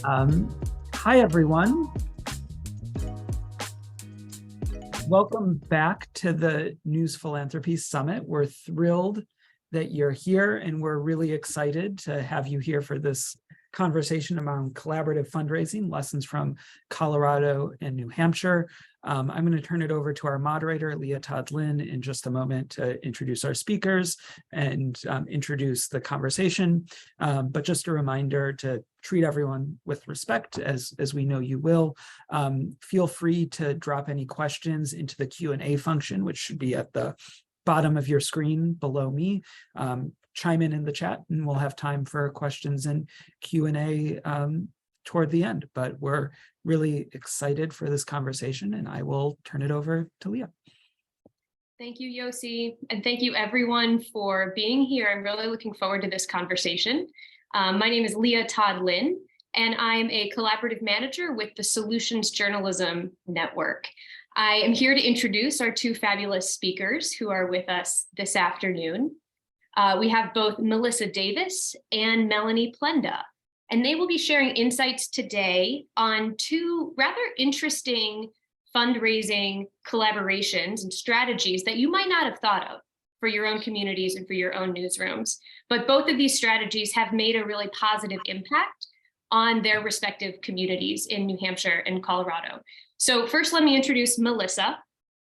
Hi, everyone. Welcome back to the News Philanthropy Summit. We're thrilled that you're here, and we're really excited to have you here for this conversation around collaborative fundraising, lessons from Colorado and New Hampshire. I'm going to turn it over to our moderator, Leah Todd Lynn, in just a moment to introduce our speakers and introduce the conversation. But just a reminder to treat everyone with respect, as we know you will. Feel free to drop any questions into the Q&A function, which should be at the bottom of your screen below me. Chime in the chat, and we'll have time for questions and Q&A toward the end. But we're really excited for this conversation, and I will turn it over to Leah. Thank you, Yossi, and thank you everyone for being here. I'm really looking forward to this conversation. My name is Leah Todd Lynn, and I'm a collaborative manager with the Solutions Journalism Network. I am here to introduce our two fabulous speakers who are with us this afternoon. We have both Melissa Davis and Melanie Plenda, and they will be sharing insights today on two rather interesting fundraising collaborations and strategies that you might not have thought of for your own communities and for your own newsrooms. But both of these strategies have made a really positive impact on their respective communities in New Hampshire and Colorado. So first, let me introduce Melissa.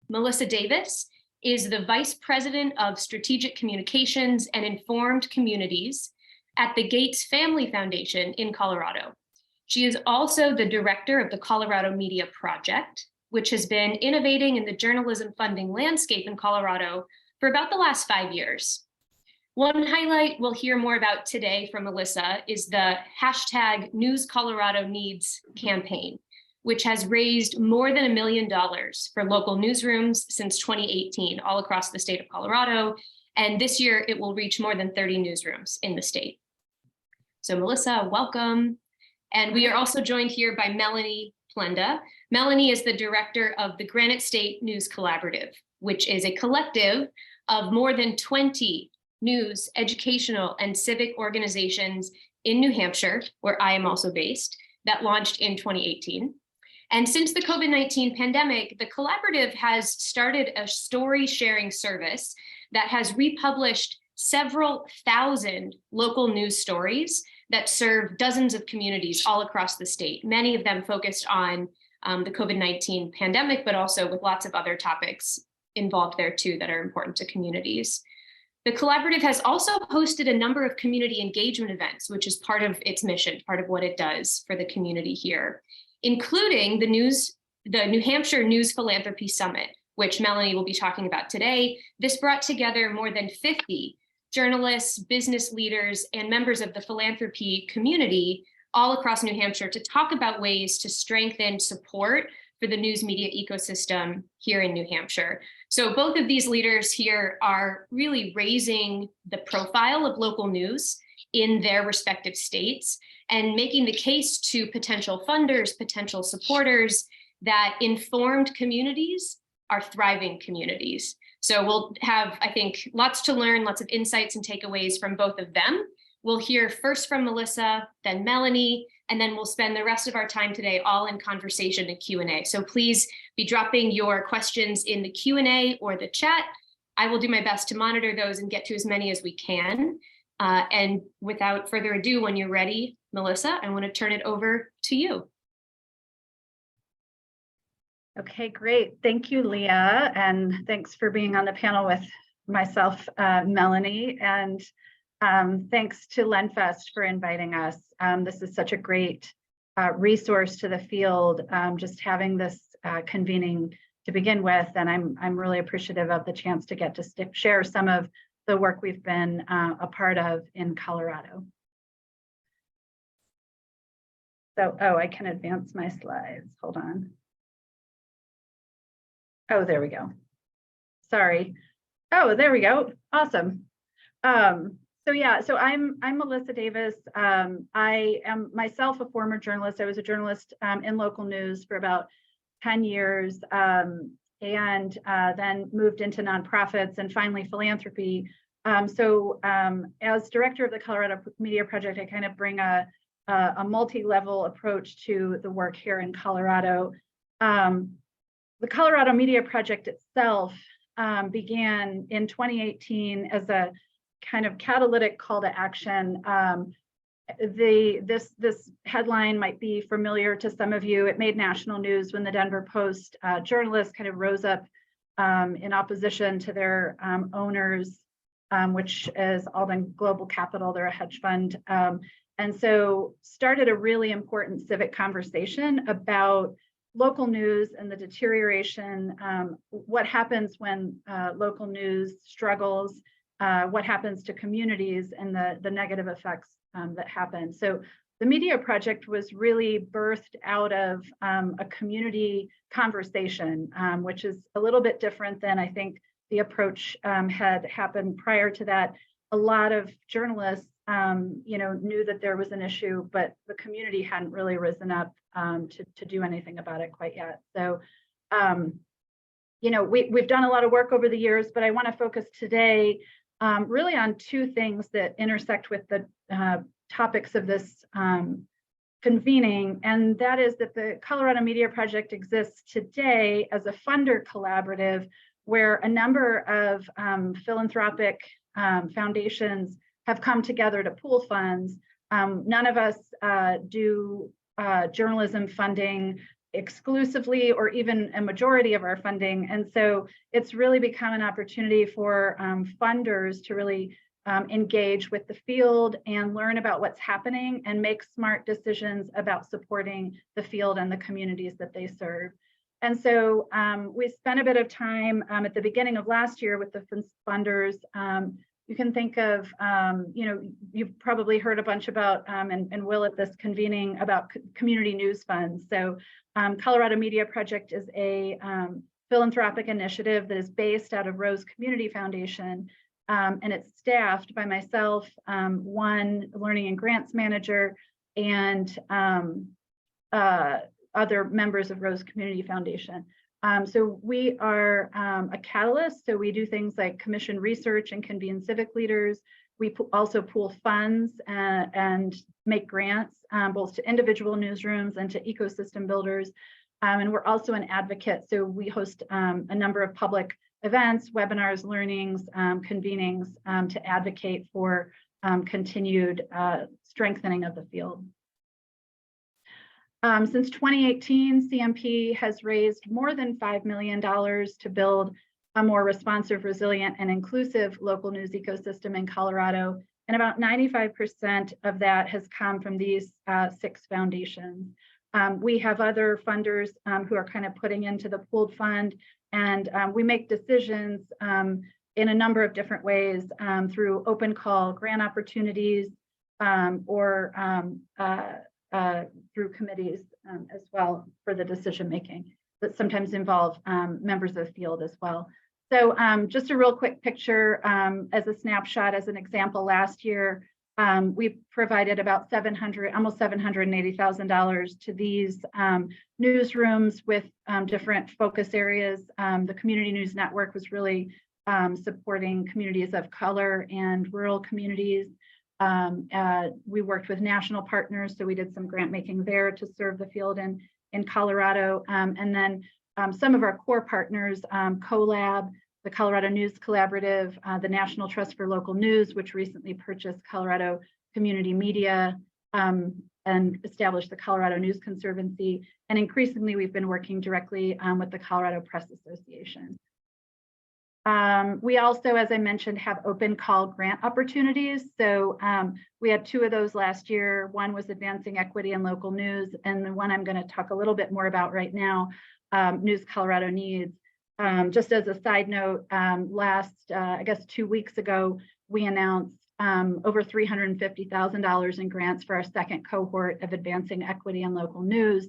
Melissa Davis is the Vice President of Strategic Communications and Informed Communities at the Gates Family Foundation in Colorado. She is also the director of the Colorado Media Project, which has been innovating in the journalism funding landscape in Colorado for about the last 5 years. One highlight we'll hear more about today from Melissa is the hashtag News Colorado Needs campaign, which has raised more than $1 million for local newsrooms since 2018, all across the state of Colorado. And this year it will reach more than 30 newsrooms in the state. So Melissa, welcome. And we are also joined here by Melanie Plenda. Melanie is the director of the Granite State News Collaborative, which is a collective of more than 20 news, educational, and civic organizations in New Hampshire, where I am also based, that launched in 2018. And since the COVID-19 pandemic, the collaborative has started a story sharing service that has republished several thousand local news stories that serve dozens of communities all across the state, many of them focused on the COVID-19 pandemic, but also with lots of other topics involved there too that are important to communities. The collaborative has also hosted a number of community engagement events, which is part of its mission, part of what it does for the community here, including the New Hampshire News Philanthropy Summit, which Melanie will be talking about today. This brought together more than 50 journalists, business leaders, and members of the philanthropy community all across New Hampshire to talk about ways to strengthen support for the news media ecosystem here in New Hampshire. So both of these leaders here are really raising the profile of local news in their respective states and making the case to potential funders, potential supporters, that informed communities are thriving communities. So we'll have, I think, lots to learn, lots of insights and takeaways from both of them. We'll hear first from Melissa, then Melanie, and then we'll spend the rest of our time today all in conversation and Q&A. So please be dropping your questions in the Q&A or the chat. I will do my best to monitor those and get to as many as we can. And without further ado, when you're ready, Melissa, I want to turn it over to you. Okay, great. Thank you, Leah. And thanks for being on the panel with myself, Melanie. And thanks to Lenfest for inviting us. This is such a great resource to the field, just having this convening to begin with. And I'm really appreciative of the chance to get to share some of the work we've been a part of in Colorado. So, I can advance my slides. Hold on. Oh, there we go. Sorry. Oh, there we go. Awesome. So I'm Melissa Davis. I am myself a former journalist. I was a journalist in local news for about 10 years, and then moved into nonprofits and finally philanthropy. As director of the Colorado Media Project, I kind of bring a a multi-level approach to the work here in Colorado. The Colorado Media Project itself began in 2018 as a kind of catalytic call to action. This headline might be familiar to some of you. It made national news when the Denver Post journalists kind of rose up in opposition to their owners, which is Alden Global Capital. They're a hedge fund. And so started a really important civic conversation about local news and the deterioration, what happens when local news struggles, what happens to communities, and the negative effects that happen. So the Media Project was really birthed out of a community conversation, which is a little bit different than I think the approach had happened prior to that. A lot of journalists knew that there was an issue, but the community hadn't really risen up to do anything about it quite yet. So, we've done a lot of work over the years, but I want to focus today really on two things that intersect with the topics of this convening, and that is that the Colorado Media Project exists today as a funder collaborative where a number of philanthropic foundations have come together to pool funds. None of us do journalism funding exclusively or even a majority of our funding. And so it's really become an opportunity for funders to really engage with the field and learn about what's happening and make smart decisions about supporting the field and the communities that they serve. And so we spent a bit of time at the beginning of last year with the funders. You can think of, you've probably heard a bunch about, and will at this convening, about community news funds. So Colorado Media Project is a philanthropic initiative that is based out of Rose Community Foundation, and it's staffed by myself, one learning and grants manager, and other members of Rose Community Foundation. So we are a catalyst. So we do things like commission research and convene civic leaders. We also pool funds and make grants, both to individual newsrooms and to ecosystem builders. And we're also an advocate. So we host a number of public events, webinars, learnings, convenings to advocate for continued strengthening of the field. Since 2018, CMP has raised more than $5 million to build a more responsive, resilient, and inclusive local news ecosystem in Colorado. And about 95% of that has come from these 6 foundations. We have other funders who are kind of putting into the pooled fund, and we make decisions in a number of different ways through open call grant opportunities or through committees as well for the decision making that sometimes involve members of the field as well. So just a real quick picture as a snapshot, as an example, last year we provided about almost $780,000 to these newsrooms with different focus areas. The Community News Network was really supporting communities of color and rural communities. We worked with national partners, so we did some grant making there to serve the field in Colorado. And then some of our core partners, CoLab, the Colorado News Collaborative, the National Trust for Local News, which recently purchased Colorado Community Media and established the Colorado News Conservancy. And increasingly, we've been working directly with the Colorado Press Association. We also, as I mentioned, have open call grant opportunities. So we had 2 of those last year. One was Advancing Equity in Local News, and the one I'm going to talk a little bit more about right now, News Colorado Needs. Just as a side note, I guess 2 weeks ago, we announced over $350,000 in grants for our second cohort of Advancing Equity in Local News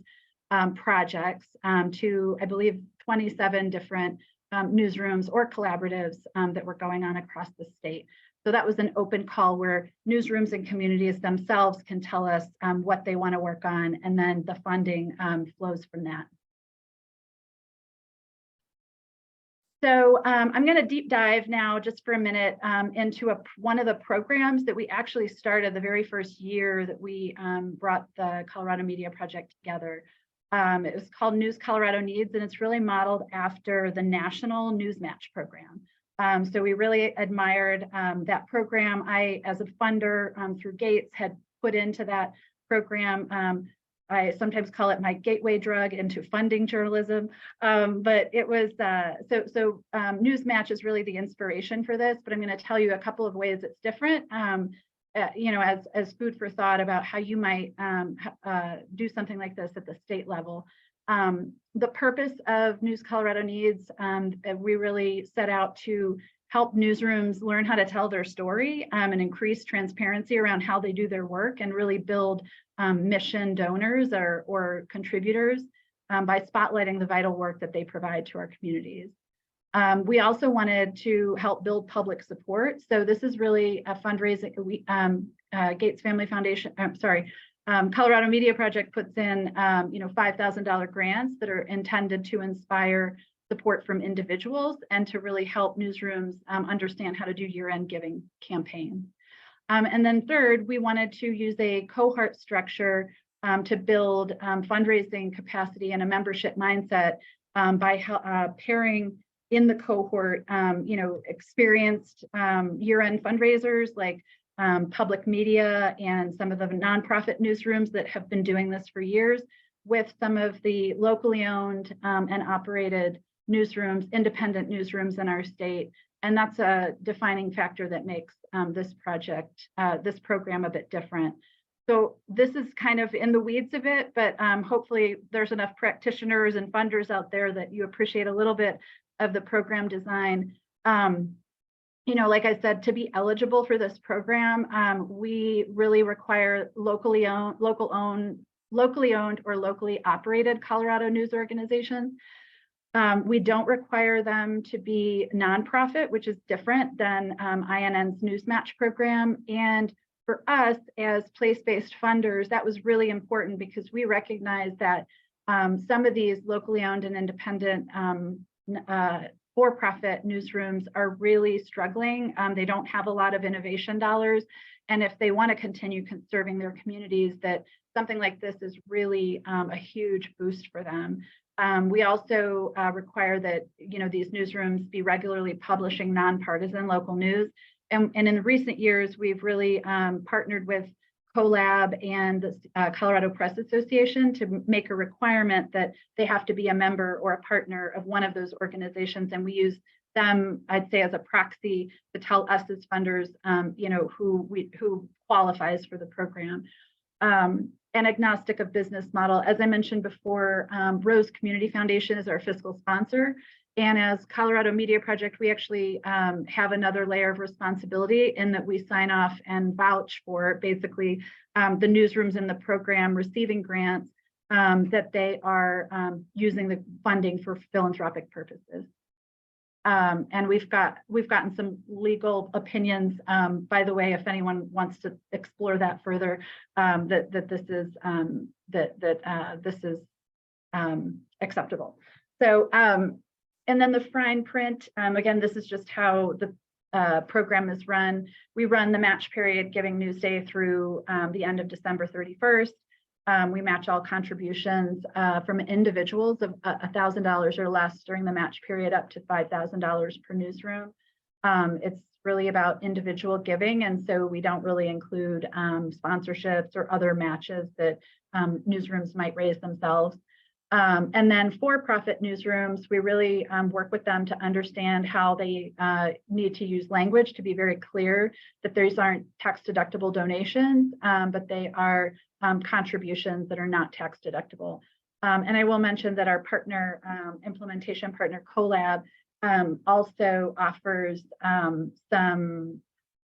projects to, I believe, 27 different newsrooms or collaboratives that were going on across the state. So that was an open call where newsrooms and communities themselves can tell us what they want to work on, and then the funding flows from that. So I'm going to deep dive now just for a minute into one of the programs that we actually started the very first year that we brought the Colorado Media Project together. It was called News Colorado Needs, and it's really modeled after the National News Match program. So we really admired that program. I, as a funder through Gates, had put into that program. I sometimes call it my gateway drug into funding journalism, but it was News Match is really the inspiration for this. But I'm going to tell you a couple of ways it's different. You know, as food for thought about how you might do something like this at the state level. The purpose of News Colorado Needs, we really set out to help newsrooms learn how to tell their story and increase transparency around how they do their work and really build mission donors or contributors by spotlighting the vital work that they provide to our communities. We also wanted to help build public support. So this is really a fundraising. Gates Family Foundation, Colorado Media Project puts in $5,000 grants that are intended to inspire support from individuals and to really help newsrooms understand how to do year-end giving campaigns. And then third, we wanted to use a cohort structure to build fundraising capacity and a membership mindset by pairing in the cohort, experienced year-end fundraisers like public media and some of the nonprofit newsrooms that have been doing this for years with some of the locally owned and operated newsrooms, independent newsrooms in our state. And that's a defining factor that makes this program a bit different. So this is kind of in the weeds of it, but hopefully there's enough practitioners and funders out there that you appreciate a little bit of the program design. Like I said, to be eligible for this program, we really require locally owned or locally operated Colorado news organizations. We don't require them to be nonprofit, which is different than INN's News Match program. And for us as place-based funders, that was really important because we recognize that some of these locally owned and independent for-profit newsrooms are really struggling. They don't have a lot of innovation dollars. And if they want to continue serving their communities, that something like this is really a huge boost for them. We also require that these newsrooms be regularly publishing nonpartisan local news. And in recent years, we've really partnered with CoLab and the Colorado Press Association to make a requirement that they have to be a member or a partner of one of those organizations. And we use them, I'd say, as a proxy to tell us as funders, who qualifies for the program. And agnostic of business model. As I mentioned before, Rose Community Foundation is our fiscal sponsor. And as Colorado Media Project, we actually have another layer of responsibility in that we sign off and vouch for basically the newsrooms in the program receiving grants that they are using the funding for philanthropic purposes. And we've gotten some legal opinions, by the way, if anyone wants to explore that further, that this is acceptable. So, and then the fine print, again, this is just how the program is run. We run the match period Giving News Day through the end of December 31st. We match all contributions from individuals of $1,000 or less during the match period up to $5,000 per newsroom. It's really about individual giving, and so we don't really include sponsorships or other matches that newsrooms might raise themselves. And then for-profit newsrooms, we really work with them to understand how they need to use language to be very clear that these aren't tax-deductible donations, but they are contributions that are not tax-deductible. And I will mention that our partner, implementation partner, CoLab, also offers some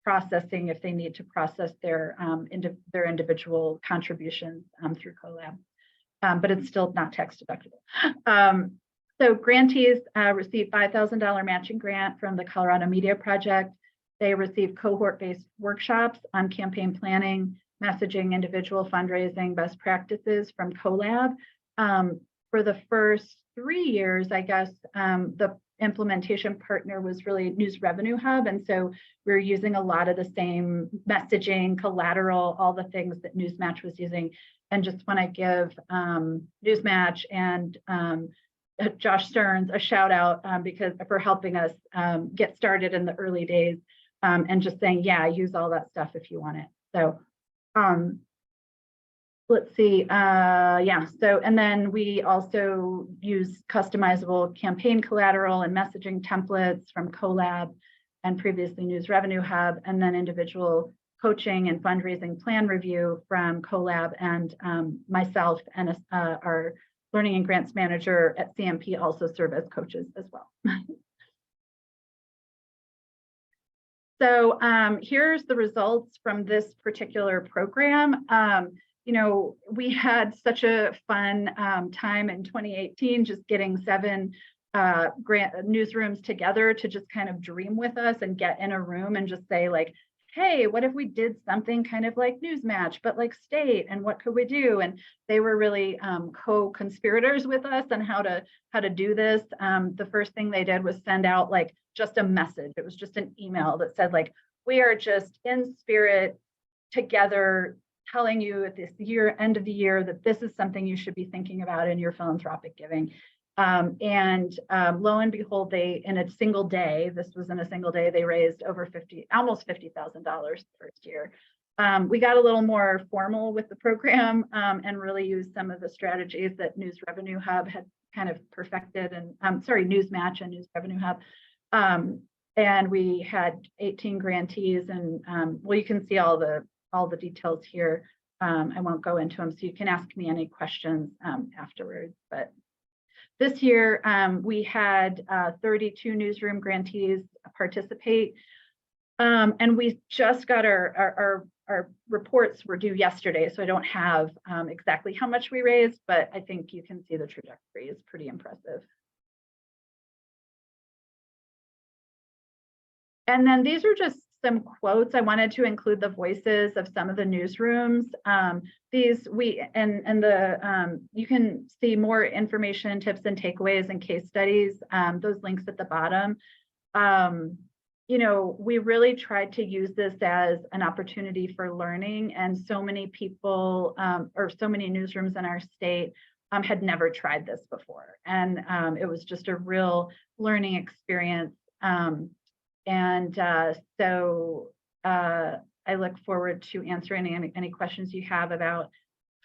processing if they need to process their individual contributions through CoLab. But it's still not tax deductible. So grantees receive $5,000 matching grant from the Colorado Media Project. They receive cohort-based workshops on campaign planning, messaging, individual fundraising, best practices from CoLab. For the first 3 years, I guess, the implementation partner was really News Revenue Hub. And so we were using a lot of the same messaging, collateral, all the things that Newsmatch was using. And just want to give Newsmatch and Josh Stearns a shout out because for helping us get started in the early days and just saying, yeah, use all that stuff if you want it. So let's see. Yeah. So, and then we also use customizable campaign collateral and messaging templates from Collab and previously News Revenue Hub, and then individual coaching and fundraising plan review from Collab, and myself and our learning and grants manager at CMP also serve as coaches as well. So here's the results from this particular program. You know, we had such a fun time in 2018, just getting 7 newsrooms together to just kind of dream with us and get in a room and just say like, hey, what if we did something kind of like Newsmatch, but like state, and what could we do? And they were really co-conspirators with us on how to do this. The first thing they did was send out like just a message. It was just an email that said like, we are just in spirit together, telling you at this end of the year that this is something you should be thinking about in your philanthropic giving. And lo and behold, in a single day, this was in a single day, they raised over almost $50,000 the first year. We got a little more formal with the program and really used some of the strategies that News Revenue Hub had kind of perfected, and Newsmatch and News Revenue Hub. And we had 18 grantees, and well, you can see all the details here. I won't go into them, so you can ask me any questions afterwards. But this year, we had 32 newsroom grantees participate, and we just got our reports were due yesterday, so I don't have exactly how much we raised, but I think you can see the trajectory is pretty impressive. And then these are just some quotes. I wanted to include the voices of some of the newsrooms. You can see more information, tips and takeaways and case studies, those links at the bottom. You know, we really tried to use this as an opportunity for learning, and so many people or so many newsrooms in our state had never tried this before. And it was just a real learning experience. So I look forward to answering any questions you have about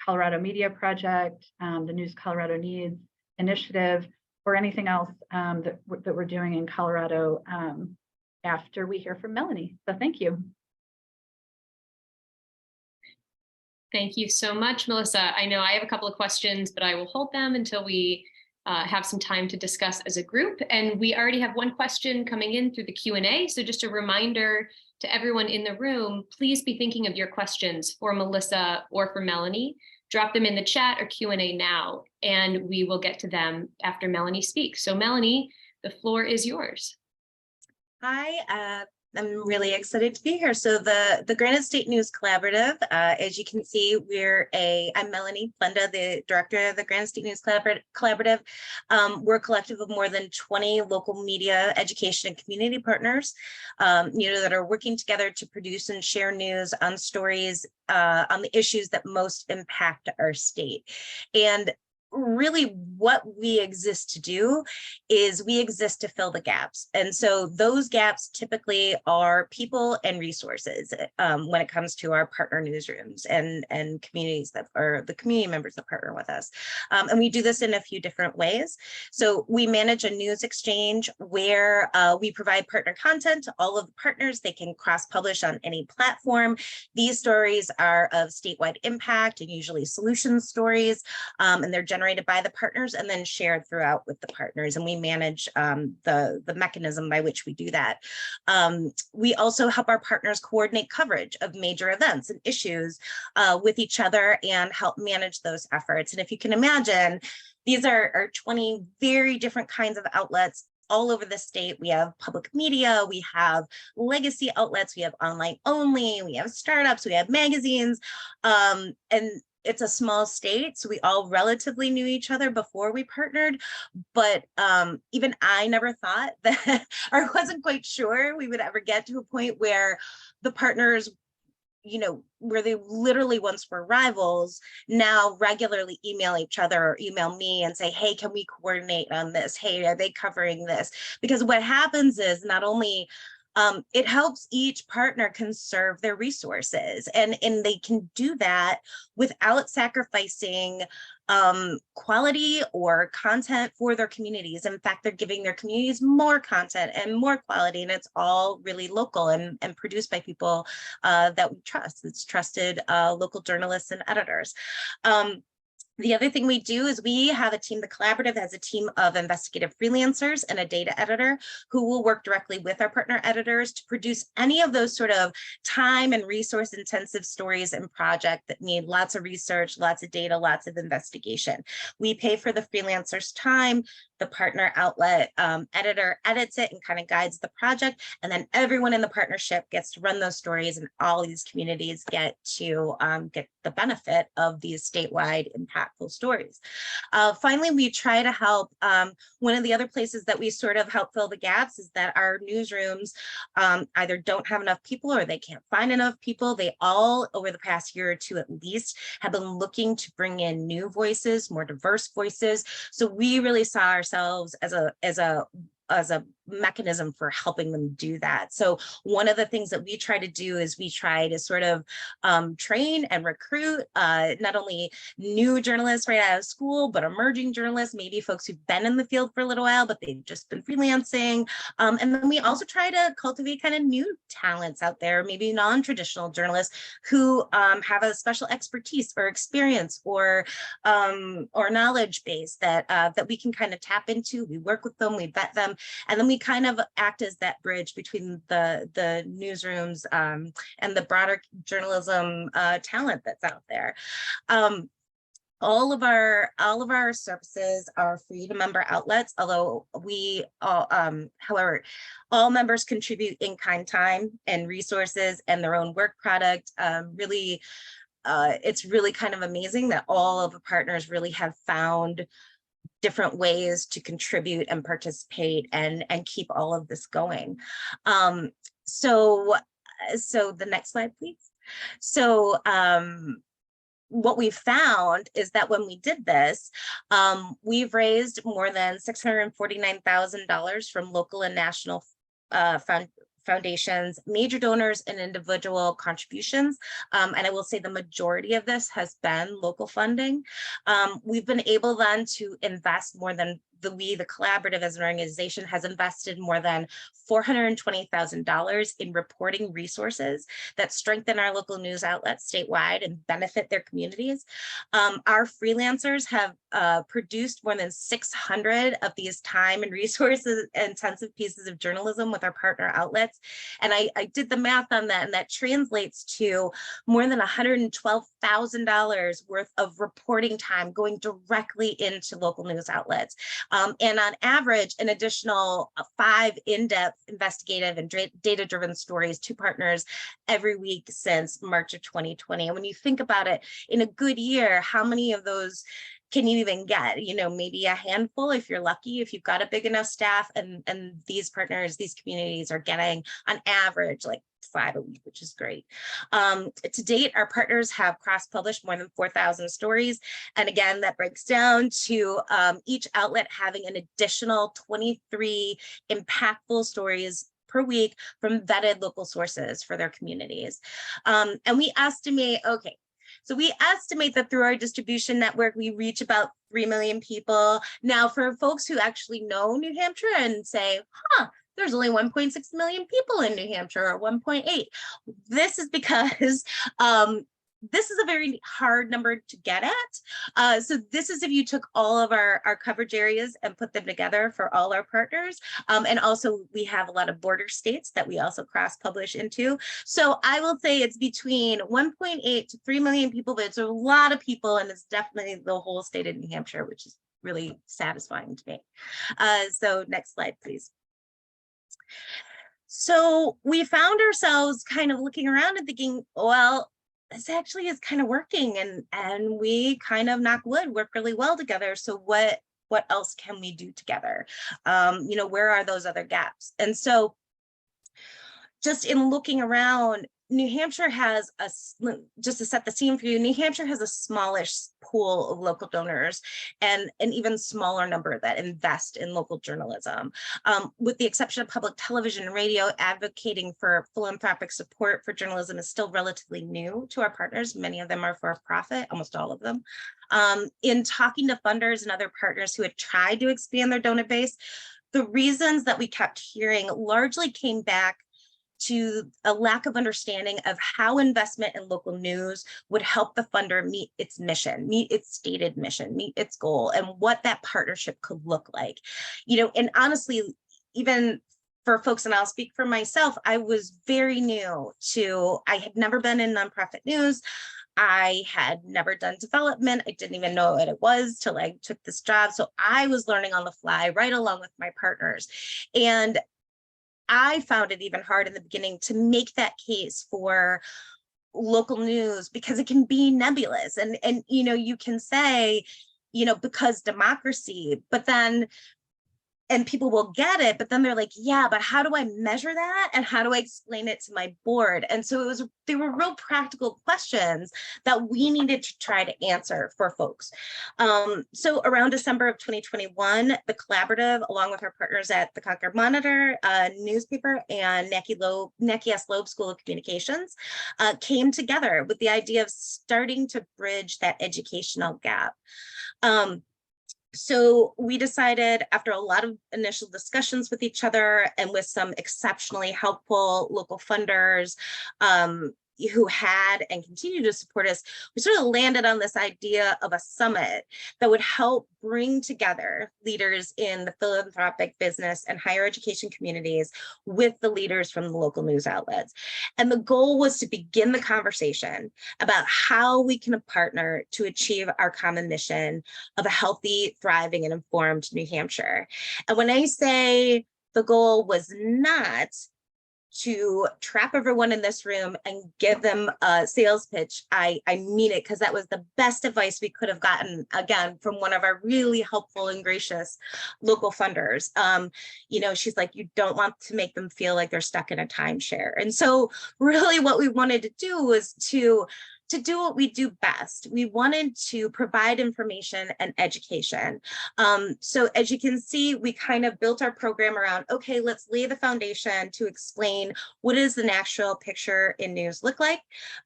Colorado Media Project, the News Colorado Needs Initiative, or anything else that we're doing in Colorado after we hear from Melanie. So thank you. Thank you so much, Melissa. I know I have a couple of questions, but I will hold them until we have some time to discuss as a group. And we already have one question coming in through the Q&A. So just a reminder to everyone in the room, please be thinking of your questions for Melissa or for Melanie. Drop them in the chat or Q&A now, and we will get to them after Melanie speaks. So Melanie, the floor is yours. Hi, I'm really excited to be here. So the Granite State News Collaborative, as you can see, I'm Melanie Plenda, the director of the Granite State News Collaborative. We're a collective of more than 20 local media, education, and community partners, that are working together to produce and share news on stories on the issues that most impact our state. And really what we exist to do is we exist to fill the gaps. And so those gaps typically are people and resources when it comes to our partner newsrooms and communities that are the community members that partner with us. And we do this in a few different ways. So we manage a news exchange where we provide partner content to all of the partners. They can cross-publish on any platform. These stories are of statewide impact and usually solution stories, and they're generated by the partners and then shared throughout with the partners. And we manage the mechanism by which we do that. We also help our partners coordinate coverage of major events and issues with each other and help manage those efforts. And if you can imagine, these are 20 very different kinds of outlets all over the state. We have public media, we have legacy outlets, we have online only, we have startups, we have magazines, and it's a small state, so we all relatively knew each other before we partnered, but even I never thought that, or wasn't quite sure we would ever get to a point where the partners, where they literally once were rivals, now regularly email each other or email me and say, hey, can we coordinate on this? Hey, are they covering this? Because what happens is not only it helps each partner conserve their resources, and they can do that without sacrificing quality or content for their communities. In fact, they're giving their communities more content and more quality, and it's all really local and produced by people that we trust. It's trusted local journalists and editors. The other thing we do is we have a team, the collaborative has a team of investigative freelancers and a data editor who will work directly with our partner editors to produce any of those sort of time and resource intensive stories and projects that need lots of research, lots of data, lots of investigation. We pay for the freelancer's time. The partner outlet editor edits it and kind of guides the project, and then everyone in the partnership gets to run those stories, and all these communities get to get the benefit of these statewide impactful stories. Finally, we try to help. One of the other places that we sort of help fill the gaps is that our newsrooms either don't have enough people or they can't find enough people. They all, over the past year or two at least, have been looking to bring in new voices, more diverse voices. So we really saw ourselves as a mechanism for helping them do that. So one of the things that we try to do is we try to sort of train and recruit not only new journalists right out of school, but emerging journalists, maybe folks who've been in the field for a little while, but they've just been freelancing. And then we also try to cultivate kind of new talents out there, maybe non-traditional journalists who have a special expertise or experience or knowledge base that we can kind of tap into. We work with them, we vet them, and then we kind of act as that bridge between the newsrooms and the broader journalism talent that's out there. All of our services are free to member outlets, although however, all members contribute in-kind time and resources and their own work product. It's really kind of amazing that all of the partners really have found different ways to contribute and participate and keep all of this going. So the next slide, please. So what we found is that when we did this, we've raised more than $649,000 from local and national foundations, major donors, and individual contributions. And I will say the majority of this has been local funding. We've been able then to invest more than the collaborative as an organization has invested more than $420,000 in reporting resources that strengthen our local news outlets statewide and benefit their communities. Our freelancers have produced more than 600 of these time and resources intensive pieces of journalism with our partner outlets. And I did the math on that, and that translates to more than $112,000 worth of reporting time going directly into local news outlets. And on average, an additional 5 in-depth investigative and data-driven stories to partners every week since March of 2020. And when you think about it, in a good year, how many of those can you even get? Maybe a handful if you're lucky, if you've got a big enough staff, and these partners, these communities are getting on average like 5 a week, which is great. To date, our partners have cross-published more than 4,000 stories. And again, that breaks down to each outlet having an additional 23 impactful stories per week from vetted local sources for their communities. And we estimate, so we estimate that through our distribution network, we reach about 3 million people. Now, for folks who actually know New Hampshire and say, there's only 1.6 million people in New Hampshire, or 1.8. This is because this is a very hard number to get at. So this is if you took all of our coverage areas and put them together for all our partners. And also we have a lot of border states that we also cross-publish into. So I will say it's between 1.8 to 3 million people, but it's a lot of people, and it's definitely the whole state of New Hampshire, which is really satisfying to me. So next slide, please. So we found ourselves kind of looking around and thinking, well, this actually is kind of working, and we kind of, knock wood, work really well together. So what else can we do together? Where are those other gaps? And so just in looking around, New Hampshire has just to set the scene for you, New Hampshire has a smallish pool of local donors and an even smaller number that invest in local journalism. With the exception of public television and radio, advocating for philanthropic support for journalism is still relatively new to our partners. Many of them are for profit, almost all of them. In talking to funders and other partners who had tried to expand their donor base, the reasons that we kept hearing largely came back to a lack of understanding of how investment in local news would help the funder meet its mission, meet its stated mission, meet its goal, and what that partnership could look like. And honestly, even for folks, and I'll speak for myself, I was very new I had never been in nonprofit news. I had never done development. I didn't even know what it was till I took this job. So I was learning on the fly right along with my partners. And I found it even hard in the beginning to make that case for local news because it can be nebulous, and you can say, because democracy, but then, and people will get it, but then they're like, yeah, but how do I measure that? And how do I explain it to my board? And so they were real practical questions that we needed to try to answer for folks. So around December of 2021, the collaborative, along with our partners at the Concord Monitor, newspaper, and Necky S. Loeb School of Communications, came together with the idea of starting to bridge that educational gap. So we decided, after a lot of initial discussions with each other and with some exceptionally helpful local funders who had and continue to support us, we sort of landed on this idea of a summit that would help bring together leaders in the philanthropic, business, and higher education communities with the leaders from the local news outlets. And the goal was to begin the conversation about how we can partner to achieve our common mission of a healthy, thriving, and informed New Hampshire. And when I say the goal was not to trap everyone in this room and give them a sales pitch, I mean it, because that was the best advice we could have gotten, again, from one of our really helpful and gracious local funders. She's like, you don't want to make them feel like they're stuck in a timeshare. And so really what we wanted to do was to do what we do best. We wanted to provide information and education. So as you can see, we kind of built our program around, okay, let's lay the foundation to explain what does the national picture in news look like?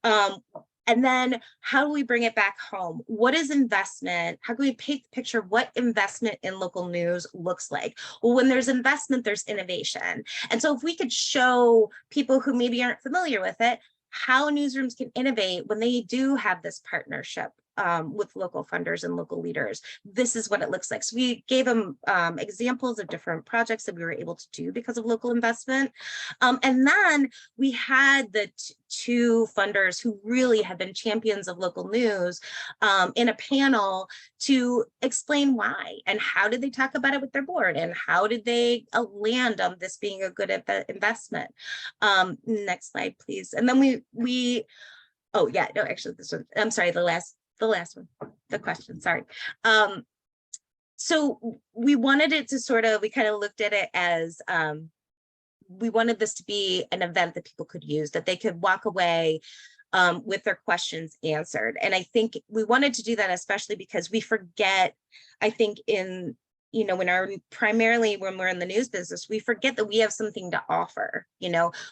And then how do we bring it back home? What is investment? How can we paint the picture of what investment in local news looks like? Well, when there's investment, there's innovation. And so if we could show people who maybe aren't familiar with it, how newsrooms can innovate when they do have this partnership with local funders and local leaders, this is what it looks like. So we gave them examples of different projects that we were able to do because of local investment. And then we had the two funders who really have been champions of local news in a panel to explain why and how did they talk about it with their board and how did they land on this being a good investment. Next slide, please. And then oh yeah, no, actually this one, I'm sorry, the last one, the question, sorry. So we wanted it to we kind of looked at it as, we wanted this to be an event that people could use, that they could walk away with their questions answered. And I think we wanted to do that, especially because we forget, I think primarily when we're in the news business, we forget that we have something to offer.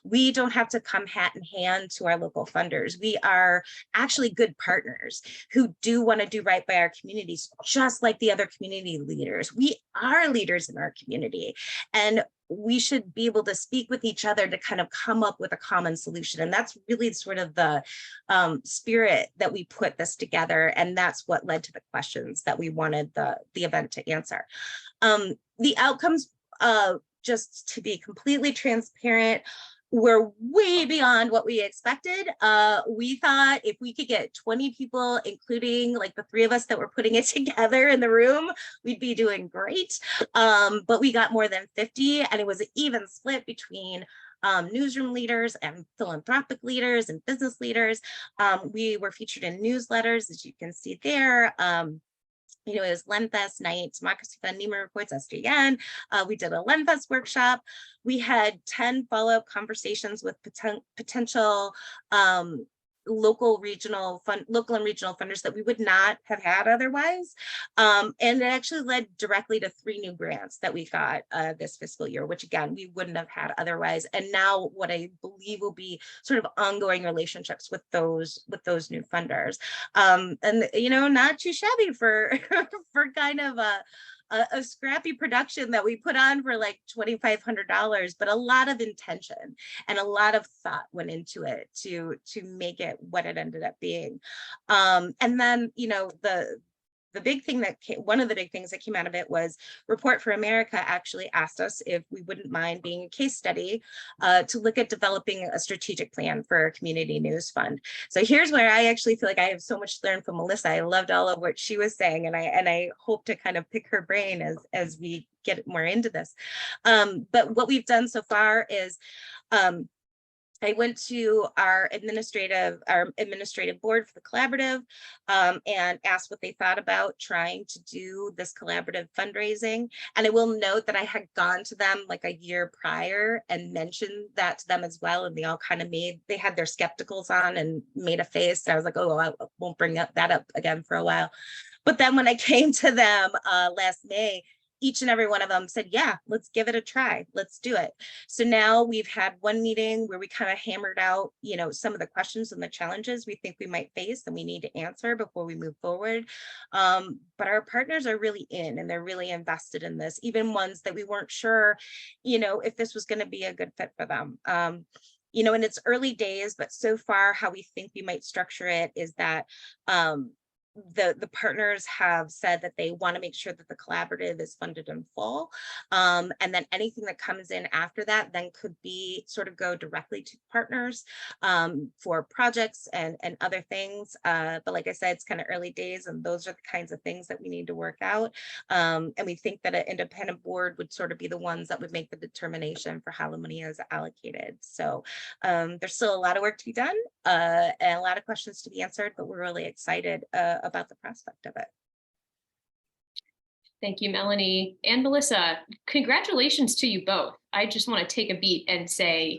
We don't have to come hat in hand to our local funders. We are actually good partners who do want to do right by our communities, just like the other community leaders. We are leaders in our community, and we should be able to speak with each other to kind of come up with a common solution. And that's really sort of the spirit that we put this together. And that's what led to the questions that we wanted the event to answer. The outcomes, just to be completely transparent, were way beyond what we expected. We thought if we could get 20 people, including like the three of us that were putting it together in the room, we'd be doing great. But we got more than 50, and it was an even split between newsroom leaders and philanthropic leaders and business leaders. We were featured in newsletters, as you can see there. It was Lenfest Night, Democracy Fund, NEMA Reports, SJN. We did a Lenfest workshop. We had 10 follow-up conversations with potential local and regional funders that we would not have had otherwise. And it actually led directly to 3 new grants that we got this fiscal year, which again, we wouldn't have had otherwise. And now what I believe will be sort of ongoing relationships with those new funders. And not too shabby for for kind of a scrappy production that we put on for like $2,500, but a lot of intention and a lot of thought went into it to make it what it ended up being. And then, the big thing one of the big things that came out of it was Report for America actually asked us if we wouldn't mind being a case study to look at developing a strategic plan for a community news fund. So here's where I actually feel like I have so much to learn from Melissa. I loved all of what she was saying, and I hope to kind of pick her brain as we get more into this. But what we've done so far is I went to our administrative board for the collaborative and asked what they thought about trying to do this collaborative fundraising. And I will note that I had gone to them like a year prior and mentioned that to them as well. And they all kind of they had their skepticals on and made a face. And I was like, oh, I won't bring that up again for a while. But then when I came to them last May, each and every one of them said, yeah, let's give it a try. Let's do it. So now we've had one meeting where we kind of hammered out, some of the questions and the challenges we think we might face and we need to answer before we move forward. But our partners are really in and they're really invested in this, even ones that we weren't sure, if this was going to be a good fit for them. In its early days, but so far how we think we might structure it is that the partners have said that they want to make sure that the collaborative is funded in full. And then anything that comes in after that then could be sort of go directly to partners for projects and other things. But like I said, it's kind of early days and those are the kinds of things that we need to work out. And we think that an independent board would sort of be the ones that would make the determination for how the money is allocated. So there's still a lot of work to be done and a lot of questions to be answered, but we're really excited about the prospect of it. Thank you, Melanie and Melissa. Congratulations to you both. I just want to take a beat and say,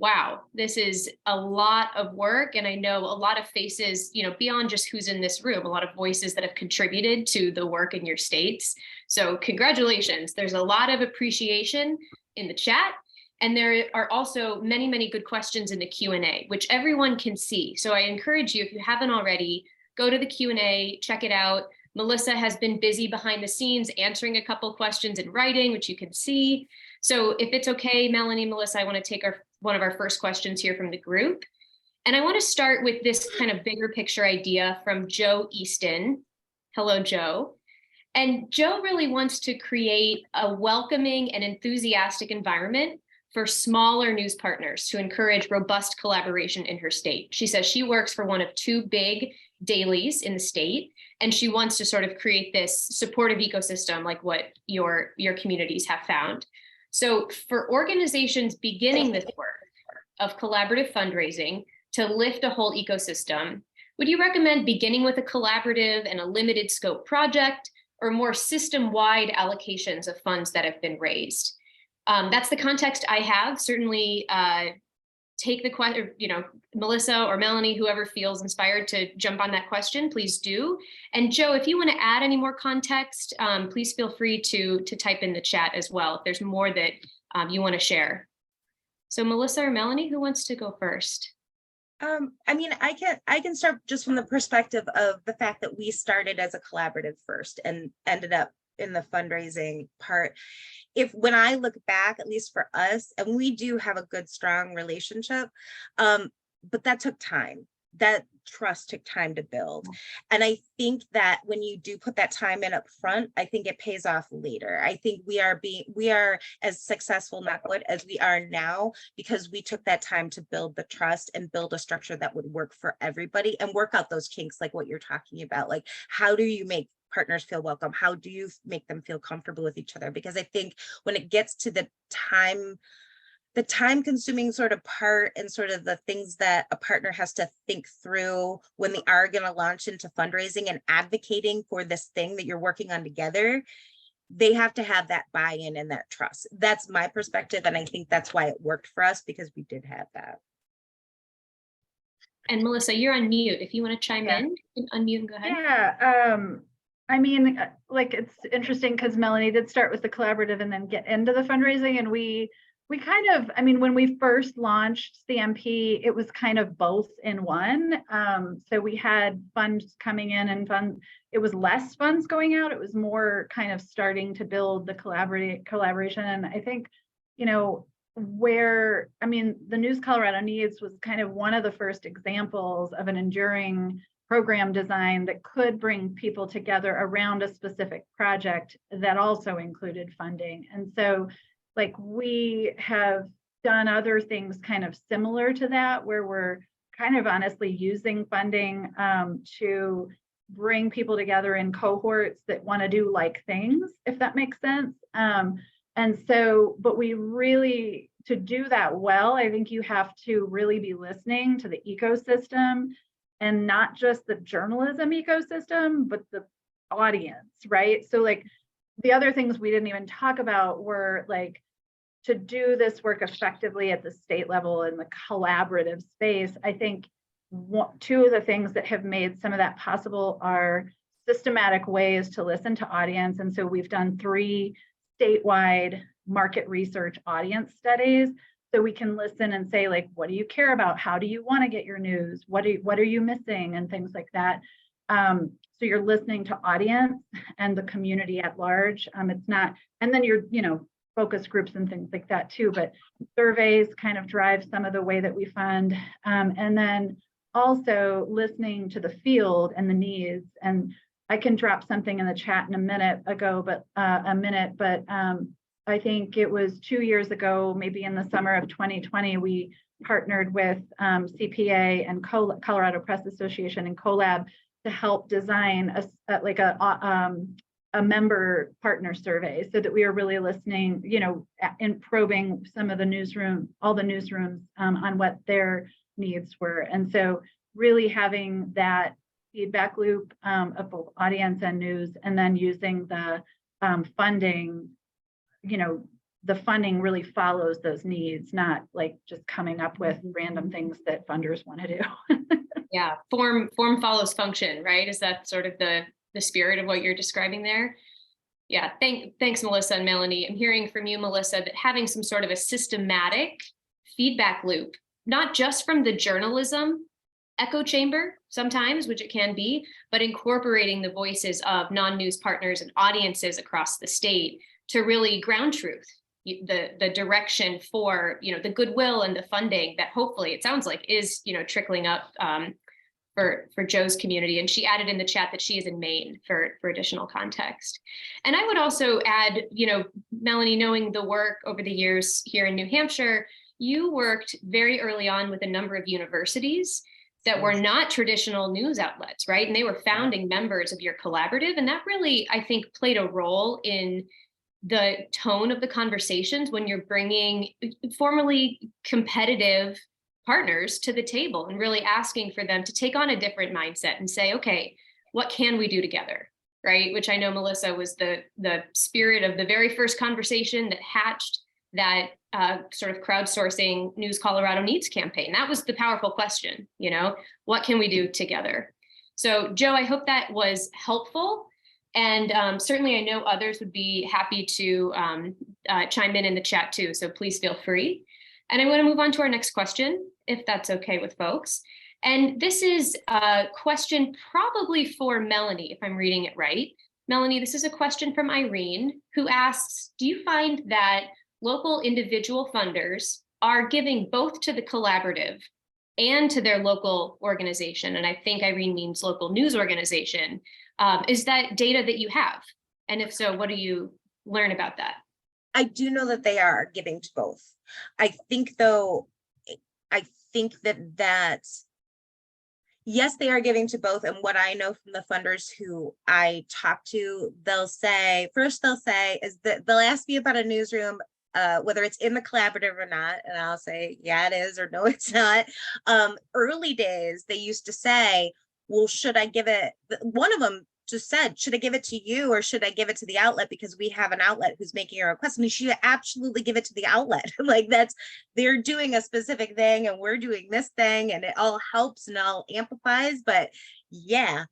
wow, this is a lot of work. And I know a lot of faces, beyond just who's in this room, a lot of voices that have contributed to the work in your states. So congratulations. There's a lot of appreciation in the chat. And there are also many, many good questions in the Q&A, which everyone can see. So I encourage you, if you haven't already, go to the Q&A, check it out. Melissa has been busy behind the scenes answering a couple questions in writing, which you can see. So if it's okay, Melanie, Melissa, I want to take one of our first questions here from the group. And I want to start with this kind of bigger picture idea from Joe Easton. Hello, Joe. And Joe really wants to create a welcoming and enthusiastic environment for smaller news partners to encourage robust collaboration in her state. She says she works for one of 2 big dailies in the state, and she wants to sort of create this supportive ecosystem like what your communities have found. So for organizations beginning this work of collaborative fundraising to lift a whole ecosystem, would you recommend beginning with a collaborative and a limited scope project or more system-wide allocations of funds that have been raised? That's the context I have. Certainly take the question, Melissa or Melanie, whoever feels inspired to jump on that question, please do. And Joe, if you want to add any more context, please feel free to type in the chat as well if there's more that you want to share. So Melissa or Melanie, who wants to go first? I can start just from the perspective of the fact that we started as a collaborative first and ended up in the fundraising part. When I look back, at least for us, and we do have a good, strong relationship, but that took time. That trust took time to build. And I think that when you do put that time in up front, I think it pays off later. I think we are as successful, not good, as we are now because we took that time to build the trust and build a structure that would work for everybody and work out those kinks like what you're talking about. Like, how do you make partners feel welcome? How do you make them feel comfortable with each other? Because I think when it gets to the time the time consuming sort of part and sort of the things that a partner has to think through when they are going to launch into fundraising and advocating for this thing that you're working on together, they have to have that buy-in and that trust. That's my perspective. And I think that's why it worked for us, because we did have that. And Melissa, you're on mute. If you want to chime in, you can unmute and go ahead. Yeah. I mean, like, it's interesting because Melanie did start with the collaborative and then get into the fundraising. And we kind of, I mean, when we first launched CMP, it was kind of both in one. So we had funds coming in and it was less funds going out. It was more kind of starting to build the collaboration. And I think, you know, the News Colorado Needs was kind of one of the first examples of an enduring program design that could bring people together around a specific project that also included funding. And so, like, we have done other things kind of similar to that, where we're kind of honestly using funding to bring people together in cohorts that want to do like things, if that makes sense. And so, but we really, to do that well, I think you have to really be listening to the ecosystem, and not just the journalism ecosystem, but the audience, right? So, like, the other things we didn't even talk about were, like, to do this work effectively at the state level in the collaborative space. I think two of the things that have made some of that possible are systematic ways to listen to audience. And so we've done 3 statewide market research audience studies. So we can listen and say, like, what do you care about? How do you want to get your news? What are you missing? And things like that. So you're listening to audience and the community at large. It's not, and then you're, you know, focus groups and things like that too, but surveys kind of drive some of the way that we fund. And then also listening to the field and the needs. And I can drop something in the chat in a minute, but I think it was 2 years ago, maybe in the summer of 2020, we partnered with CPA and Colorado Press Association and CoLab to help design a member partner survey, so that we are really listening, you know, and probing some of the all the newsrooms on what their needs were. And so really having that feedback loop of both audience and news, and then using the funding, you know, the funding really follows those needs, not like just coming up with random things that funders want to do. Yeah, form follows function, right? Is that sort of the spirit of what you're describing there? Yeah, thanks, Melissa and Melanie. I'm hearing from you, Melissa, that having some sort of a systematic feedback loop, not just from the journalism echo chamber sometimes, which it can be, but incorporating the voices of non-news partners and audiences across the state to really ground truth the direction for, you know, the goodwill and the funding that hopefully it sounds like is, you know, trickling up for Joe's community. And she added in the chat that she is in Maine for additional context. And I would also add, you know, Melanie, knowing the work over the years here in New Hampshire, you worked very early on with a number of universities that were not traditional news outlets, right? And they were founding members of your collaborative. And that really, I think, played a role in the tone of the conversations when you're bringing formerly competitive partners to the table and really asking for them to take on a different mindset and say, okay, what can we do together, right? Which I know, Melissa, was the spirit of the very first conversation that hatched that sort of crowdsourcing News Colorado Needs campaign. That was the powerful question, you know, what can we do together? So Joe, I hope that was helpful. And certainly I know others would be happy to chime in the chat too, so please feel free. And I want to move on to our next question, if that's okay with folks. And this is a question probably for Melanie, if I'm reading it right. Melanie, this is a question from Irene, who asks, do you find that local individual funders are giving both to the collaborative and to their local organization? And I think Irene means local news organization. Is that data that you have? And if so, what do you learn about that? I do know that they are giving to both. I think, though, that yes, they are giving to both. And what I know from the funders who I talk to, they'll say is that they'll ask me about a newsroom whether it's in the collaborative or not, and I'll say, yeah, it is, or no, it's not. Early days, they used to say, well, should I give it, one of them just said, should I give it to you or should I give it to the outlet, because we have an outlet who's making a request? And you should absolutely give it to the outlet. Like, they're doing a specific thing and we're doing this thing, and it all helps and all amplifies. But yeah.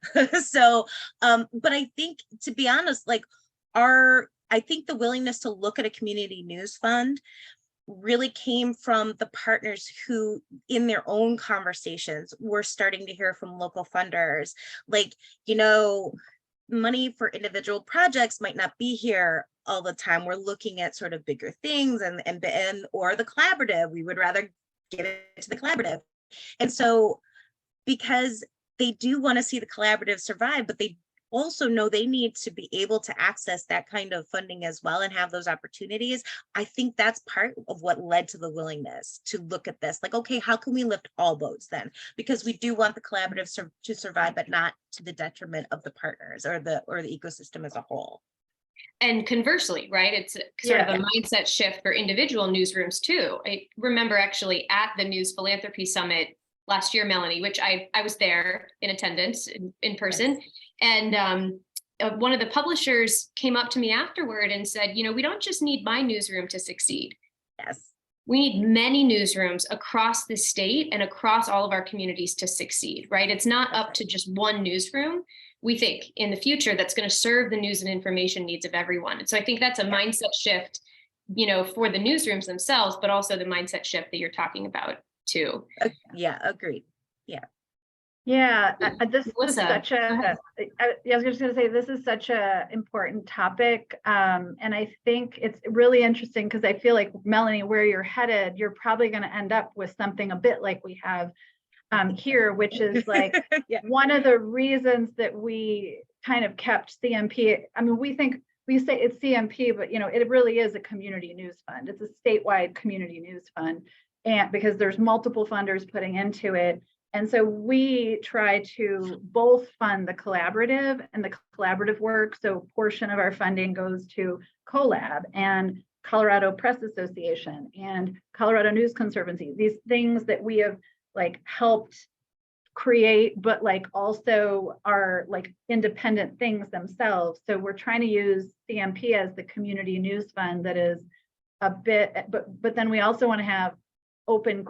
So but I think, to be honest, like, I think the willingness to look at a community news fund really came from the partners who, in their own conversations, were starting to hear from local funders. Like, money for individual projects might not be here all the time. We're looking at sort of bigger things, and or the collaborative. We would rather give it to the collaborative. And so, because they do want to see the collaborative survive, but they also know they need to be able to access that kind of funding as well and have those opportunities. I think that's part of what led to the willingness to look at this. Like, okay, how can we lift all boats then? Because we do want the collaborative to survive, but not to the detriment of the partners or the ecosystem as a whole. And conversely, right, it's sort of a mindset shift for individual newsrooms too. I remember actually at the News Philanthropy Summit last year, Melanie, which I was there in attendance in person. Yes. And one of the publishers came up to me afterward and said, we don't just need my newsroom to succeed. Yes. We need many newsrooms across the state and across all of our communities to succeed, right? It's not up to just one newsroom. We think in the future that's going to serve the news and information needs of everyone. And so I think that's a mindset shift, for the newsrooms themselves, but also the mindset shift that you're talking about too. Yeah, agreed. Yeah. Yeah, this is such a, I was just going to say, this is such a important topic. And I think it's really interesting because I feel like, Melanie, where you're headed, you're probably going to end up with something a bit like we have here, which is like one of the reasons that we kind of kept CMP. I mean, we say it's CMP, but it really is a community news fund. It's a statewide community news fund, and because there's multiple funders putting into it. And so we try to both fund the collaborative and the collaborative work. So a portion of our funding goes to CoLab and Colorado Press Association and Colorado News Conservancy, these things that we have like helped create, but like also are like independent things themselves. So we're trying to use CMP as the community news fund that is a bit, but then we also want to have open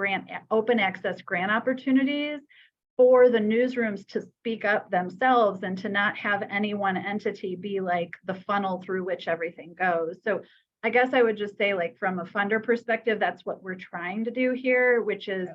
access grant opportunities for the newsrooms to speak up themselves and to not have any one entity be like the funnel through which everything goes. So I guess I would just say, like, from a funder perspective, that's what we're trying to do here, which is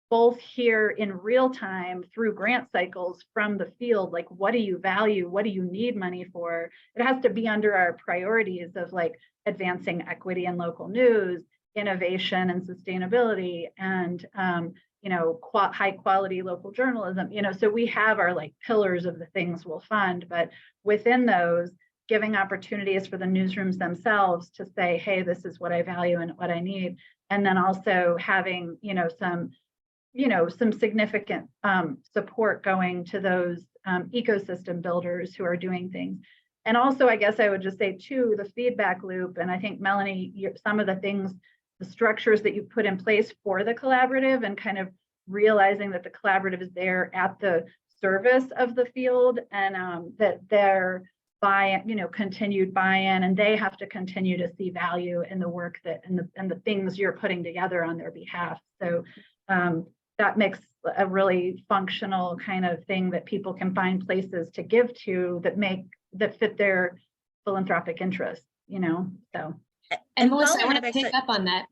both here in real time through grant cycles from the field, like, what do you value? What do you need money for? It has to be under our priorities of like advancing equity in local news, innovation and sustainability, and high quality local journalism. So we have our like pillars of the things we'll fund, but within those, giving opportunities for the newsrooms themselves to say, hey, this is what I value and what I need, and then also having some significant support going to those ecosystem builders who are doing things. And also, I guess I would just say too, the feedback loop. And I think, Melanie, some of the things, the structures that you put in place for the collaborative, and kind of realizing that the collaborative is there at the service of the field, and that their continued buy-in, and they have to continue to see value in the work and the things you're putting together on their behalf. So that makes a really functional kind of thing that people can find places to give to that fit their philanthropic interests, so. And Melissa, I want to pick up on that.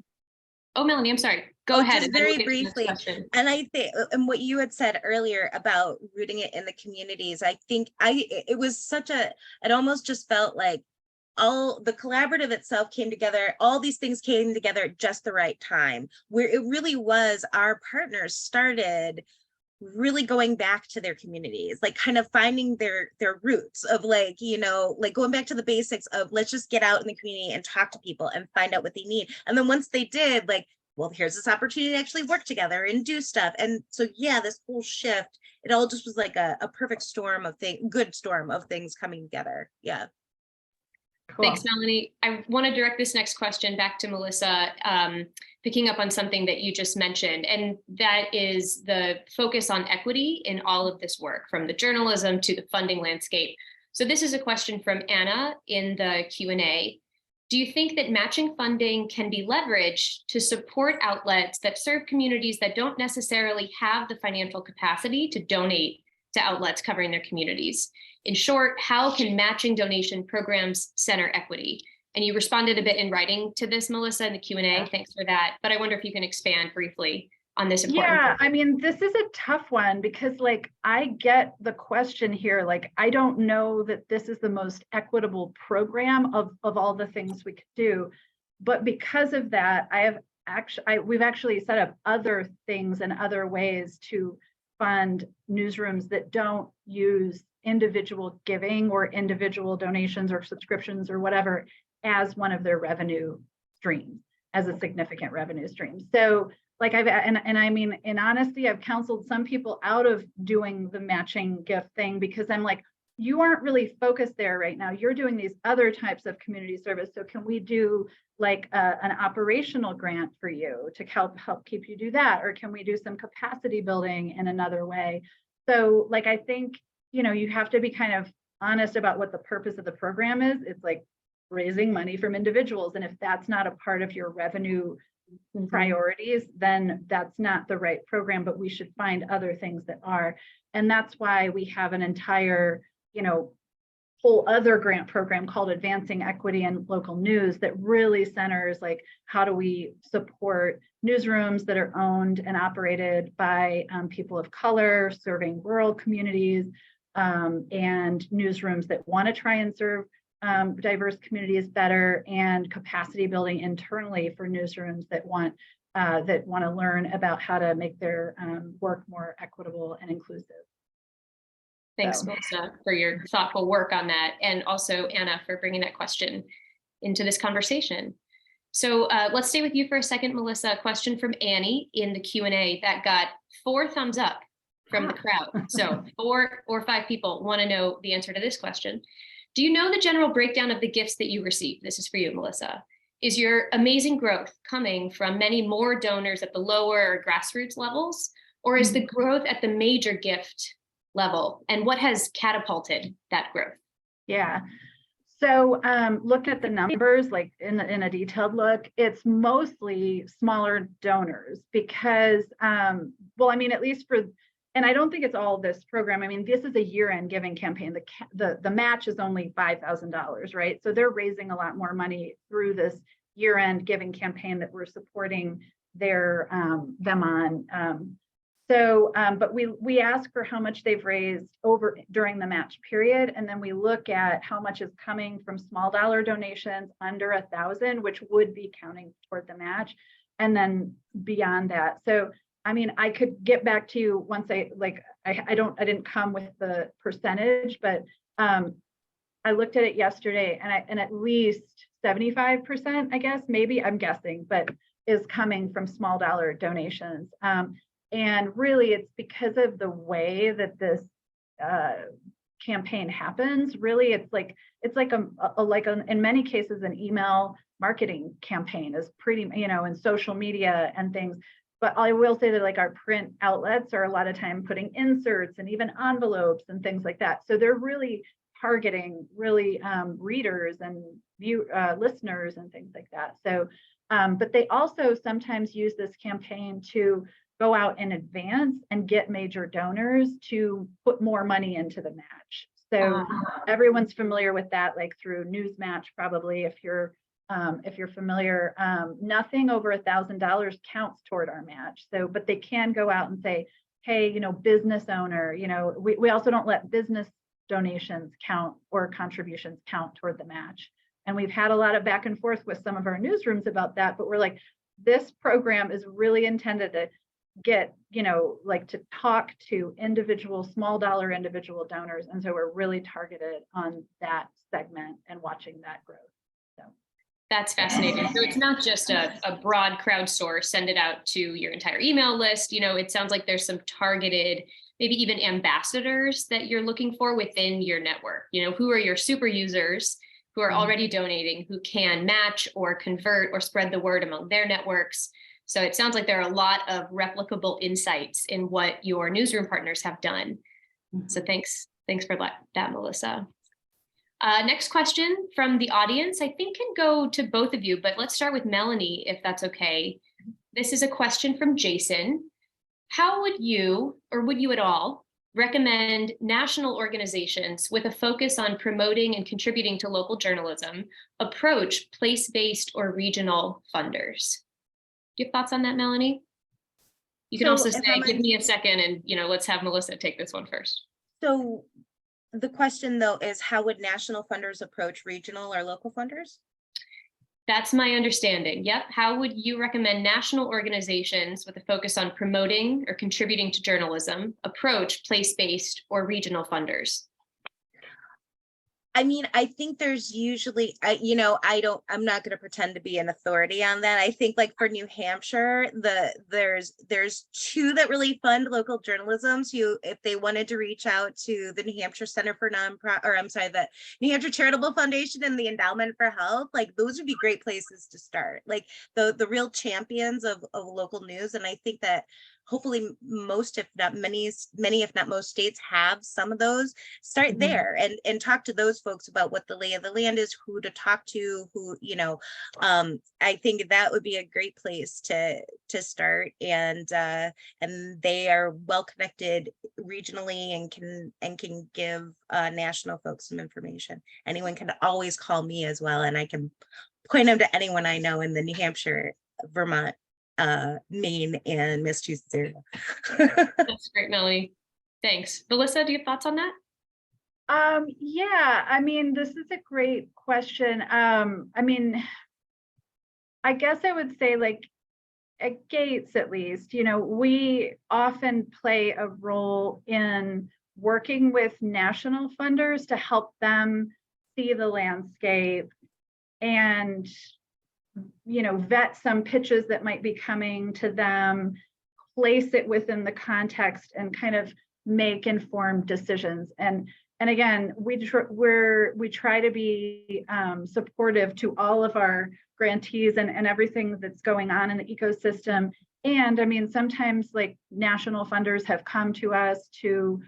Oh, Melanie, I'm sorry. Go ahead. Just very briefly. And I think, and what you had said earlier about rooting it in the communities, I think it was it almost just felt like all the collaborative itself came together, all these things came together at just the right time, where it really was our partners started really going back to their communities, like kind of finding their roots of like going back to the basics of let's just get out in the community and talk to people and find out what they need. And then once they did, like, well, here's this opportunity to actually work together and do stuff. And so, yeah, this whole shift, it all just was like a perfect storm of good storm of things coming together. Yeah. Cool. Thanks, Melanie. I want to direct this next question back to Melissa, picking up on something that you just mentioned, and that is the focus on equity in all of this work, from the journalism to the funding landscape. So this is a question from Anna in the Q&A. Do you think that matching funding can be leveraged to support outlets that serve communities that don't necessarily have the financial capacity to donate to outlets covering their communities? In short, how can matching donation programs center equity? And you responded a bit in writing to this, Melissa, in the Q&A. Yeah. Thanks for that. But I wonder if you can expand briefly on this important Yeah, topic. I mean, this is a tough one because like, I get the question here, like, I don't know that this is the most equitable program of all the things we could do. But because of that, we've actually set up other things and other ways to fund newsrooms that don't use individual giving or individual donations or subscriptions or whatever as one of their revenue streams, as a significant revenue stream. So like and I mean, in honesty, I've counseled some people out of doing the matching gift thing because I'm like, you aren't really focused there right now. You're doing these other types of community service. So can we do like an operational grant for you to help keep you do that? Or can we do some capacity building in another way? So like, I think, you know, you have to be kind of honest about what the purpose of the program is. It's like raising money from individuals. And if that's not a part of your revenue priorities, then that's not the right program, but we should find other things that are. And that's why we have an entire, you know, whole other grant program called Advancing Equity in Local News that really centers like, how do we support newsrooms that are owned and operated by people of color, serving rural communities, and newsrooms that want to try and serve diverse communities better, and capacity building internally for newsrooms that want to learn about how to make their work more equitable and inclusive. Thanks, Melissa, for your thoughtful work on that. And also Anna for bringing that question into this conversation. So let's stay with you for a second, Melissa. A question from Annie in the Q&A that got 4 thumbs up from the crowd. So 4 or 5 people want to know the answer to this question. Do you know the general breakdown of the gifts that you receive? This is for you, Melissa. Is your amazing growth coming from many more donors at the lower or grassroots levels, or is the growth at the major gift level? And what has catapulted that growth? Yeah. So look at the numbers, like in a detailed look, it's mostly smaller donors because, well, I mean, at least for, and I don't think it's all this program. I mean, this is a year-end giving campaign. The match is only $5,000, right? So they're raising a lot more money through this year-end giving campaign that we're supporting them on. But we ask for how much they've raised during the match period, and then we look at how much is coming from small dollar donations under 1,000, which would be counting toward the match, and then beyond that. So I mean, I could get back to you once I didn't come with the percentage, but I looked at it yesterday, and at least 75%, I guess, maybe, I'm guessing, but is coming from small dollar donations. And really, it's because of the way that this campaign happens. Really, it's like in many cases, an email marketing campaign is pretty, and social media and things. But I will say that like our print outlets are a lot of time putting inserts and even envelopes and things like that. So they're really targeting readers and listeners and things like that. So, but they also sometimes use this campaign to go out in advance and get major donors to put more money into the match. So everyone's familiar with that, like through Newsmatch, probably, if you're familiar. Nothing over $1,000 counts toward our match. So, but they can go out and say, hey, business owner, we also don't let business donations count or contributions count toward the match. And we've had a lot of back and forth with some of our newsrooms about that, but we're like, this program is really intended to get, like to talk to small dollar individual donors. And so we're really targeted on that segment and watching that growth. So that's fascinating. So it's not just a broad crowdsource, send it out to your entire email list. It sounds like there's some targeted, maybe even ambassadors that you're looking for within your network. Who are your super users who who are already donating, who can match or convert or spread the word among their networks. So it sounds like there are a lot of replicable insights in what your newsroom partners have done. So thanks for that, Melissa. Next question from the audience, I think can go to both of you, but let's start with Melanie, if that's okay. This is a question from Jason. How would you, or would you at all, recommend national organizations with a focus on promoting and contributing to local journalism approach place-based or regional funders? Do you have thoughts on that, Melanie? You can also say, give me a second and, let's have Melissa take this one first. So the question though is, how would national funders approach regional or local funders? That's my understanding. Yep. How would you recommend national organizations with a focus on promoting or contributing to journalism approach place-based or regional funders? I mean, I think there's usually, I'm not going to pretend to be an authority on that. I think like for New Hampshire, there's two that really fund local journalism. So if they wanted to reach out to the New Hampshire Center for the New Hampshire Charitable Foundation and the Endowment for Health, like those would be great places to start, like the real champions of local news. And I think that hopefully most, if not many, if not most states have some of those. Start there and talk to those folks about what the lay of the land is, who to talk to, who, I think that would be a great place to start. And they are well connected regionally and can give national folks some information. Anyone can always call me as well, and I can point them to anyone I know in the New Hampshire, Vermont, Maine, and Massachusetts area. That's great, Melanie. Thanks. Melissa, do you have thoughts on that? Yeah, I mean, this is a great question. I mean, I guess I would say, like, at Gates, at least, we often play a role in working with national funders to help them see the landscape and vet some pitches that might be coming to them, place it within the context, and kind of make informed decisions. And again, we try to be supportive to all of our grantees and everything that's going on in the ecosystem. And I mean, sometimes like national funders have come to us to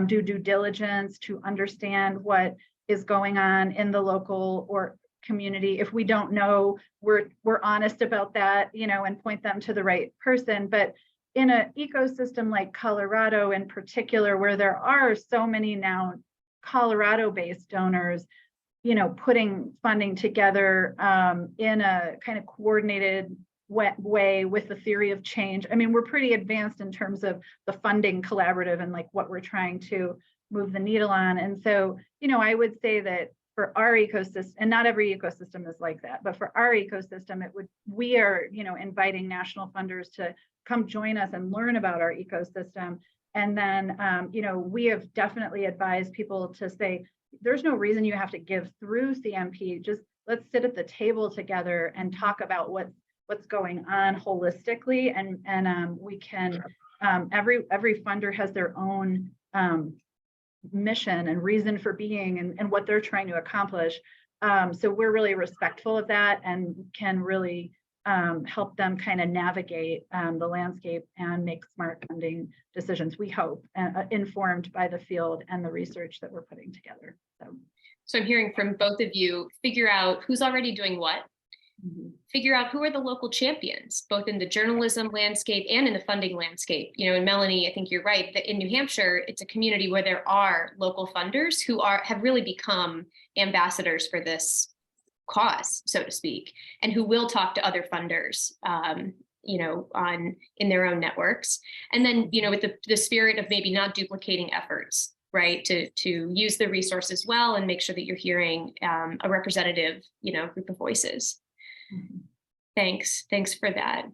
do due diligence, to understand what is going on in the local or community. If we don't know, we're honest about that, and point them to the right person. But in an ecosystem like Colorado in particular, where there are so many now Colorado-based donors, putting funding together in a kind of coordinated way with the theory of change. I mean, we're pretty advanced in terms of the funding collaborative and like what we're trying to move the needle on. And so, I would say that for our ecosystem, and not every ecosystem is like that, but for our ecosystem, we are, inviting national funders to come join us and learn about our ecosystem. And then, we have definitely advised people to say, there's no reason you have to give through CMP. Just let's sit at the table together and talk about what's going on holistically. And we can, every funder has their own mission and reason for being and what they're trying to accomplish. So we're really respectful of that and can really help them kind of navigate the landscape and make smart funding decisions, we hope, informed by the field and the research that we're putting together. So I'm hearing from both of you, figure out who's already doing what, figure out who are the local champions, both in the journalism landscape and in the funding landscape. And Melanie, I think you're right that in New Hampshire, it's a community where there are local funders who have really become ambassadors for this cause, so to speak, and who will talk to other funders, in their own networks. And then, with the spirit of maybe not duplicating efforts, right, to use the resources well and make sure that you're hearing a representative, group of voices. Thanks for that.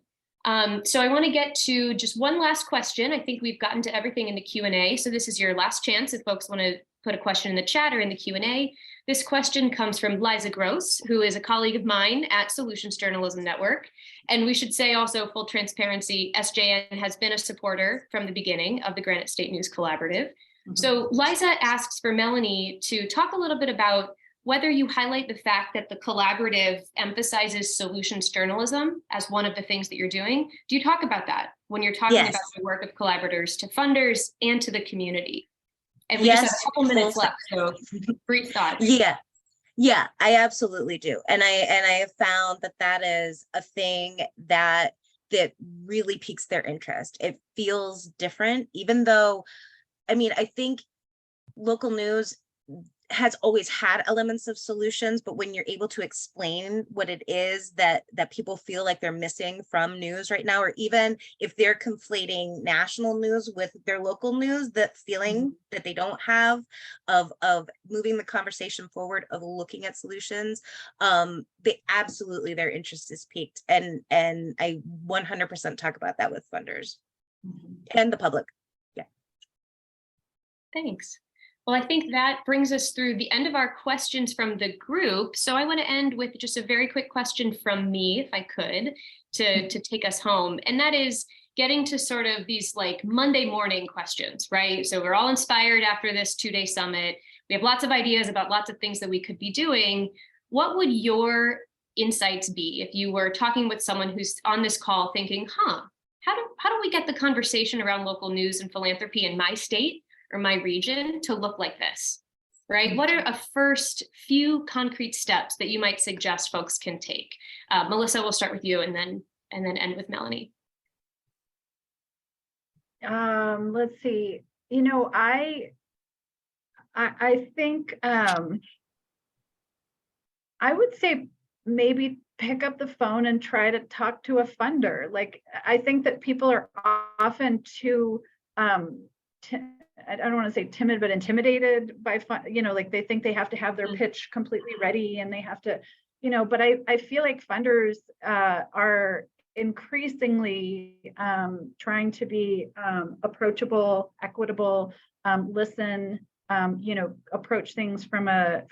So I want to get to just one last question. I think we've gotten to everything in the Q&A. So this is your last chance if folks want to put a question in the chat or in the Q&A. This question comes from Liza Gross, who is a colleague of mine at Solutions Journalism Network. And we should say also, full transparency, SJN has been a supporter from the beginning of the Granite State News Collaborative. So Liza asks for Melanie to talk a little bit about whether you highlight the fact that the collaborative emphasizes solutions journalism as one of the things that you're doing. Do you talk about that when you're talking Yes. about the work of collaborators to funders and to the community? And we Yes, just have a couple minutes left, so brief thoughts. Yeah, I absolutely do. And I have found that that is a thing that really piques their interest. It feels different, even though, I mean, I think local news has always had elements of solutions, but when you're able to explain what it is that people feel like they're missing from news right now, or even if they're conflating national news with their local news, that feeling that they don't have of moving the conversation forward, of looking at solutions, their interest is piqued, and I 100% talk about that with funders and the public. Yeah. Thanks. Well, I think that brings us through the end of our questions from the group. So I want to end with just a very quick question from me, if I could, to take us home. And that is getting to sort of these like Monday morning questions, right? So we're all inspired after this 2-day summit. We have lots of ideas about lots of things that we could be doing. What would your insights be if you were talking with someone who's on this call thinking, how do we get the conversation around local news and philanthropy in my state or my region to look like this, right? What are a first few concrete steps that you might suggest folks can take? Melissa, we'll start with you and then end with Melanie. Let's see. You know, I think I would say maybe pick up the phone and try to talk to a funder. Like, I think that people are often too I don't want to say timid, but intimidated by like they think they have to have their pitch completely ready and they have to, but I feel like funders are increasingly trying to be approachable, equitable, listen, approach things from a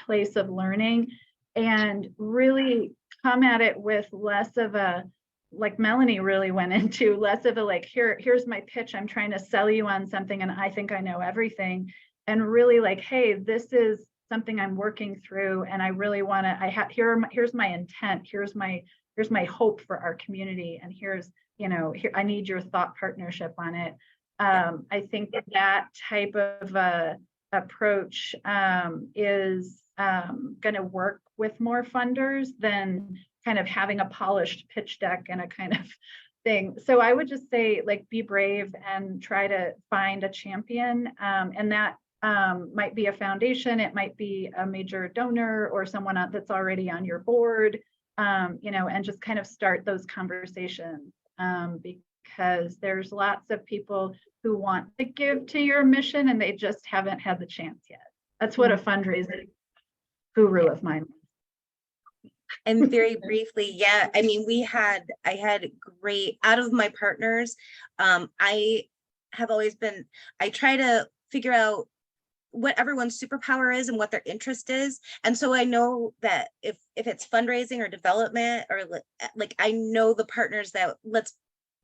place of learning, and really come at it with less of a, like Melanie really went into, less of a like, here's my pitch, I'm trying to sell you on something and I think I know everything, and really like, hey, this is something I'm working through and I really want to, here's my intent, here's my hope for our community, and here's, here, I need your thought partnership on it. I think that type of approach is going to work with more funders than kind of having a polished pitch deck and a kind of thing. So I would just say, like, be brave and try to find a champion. And that might be a foundation, it might be a major donor or someone that's already on your board, and just kind of start those conversations, because there's lots of people who want to give to your mission and they just haven't had the chance yet. That's what a fundraising guru of mine. And very briefly, yeah, I mean, I had great, out of my partners, I try to figure out what everyone's superpower is and what their interest is. And so I know that if it's fundraising or development, or like I know the partners that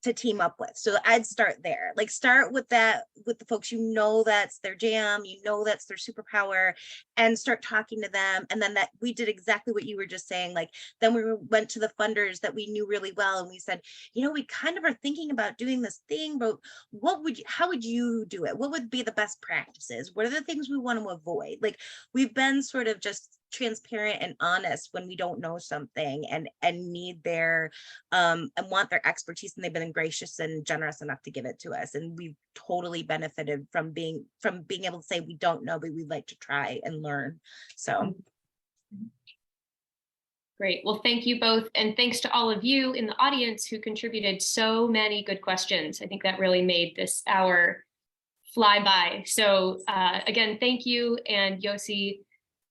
to team up with. So I'd start there, like start with that, with the folks, that's their jam, that's their superpower, and start talking to them. And then that we did exactly what you were just saying. Like, then we went to the funders that we knew really well. And we said, we kind of are thinking about doing this thing, but how would you do it? What would be the best practices? What are the things we want to avoid? Like, we've been sort of just transparent and honest when we don't know something and need their and want their expertise, and they've been gracious and generous enough to give it to us, and we've totally benefited from being able to say we don't know, but we'd like to try and learn. So great. Well, thank you both, and thanks to all of you in the audience who contributed so many good questions. I think that really made this hour fly by. So again, thank you, and Yossi,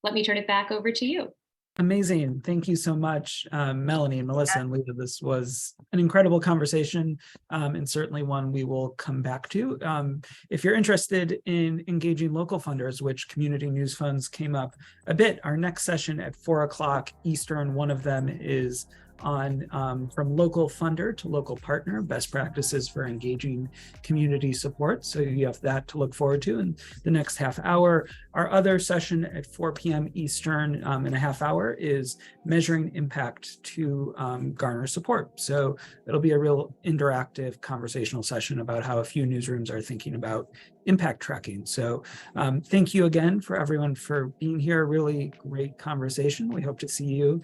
let me turn it back over to you. Amazing. Thank you so much, Melanie and Melissa and Leah. This was an incredible conversation, and certainly one we will come back to. If you're interested in engaging local funders, which community news funds came up a bit, our next session at 4 o'clock Eastern, one of them is on from local funder to local partner, best practices for engaging community support. So you have that to look forward to in the next half hour. Our other session at 4 p.m. Eastern in a half hour is measuring impact to garner support. So it'll be a real interactive conversational session about how a few newsrooms are thinking about impact tracking. So thank you again for everyone for being here. Really great conversation. We hope to see you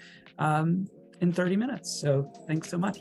in 30 minutes. So thanks so much.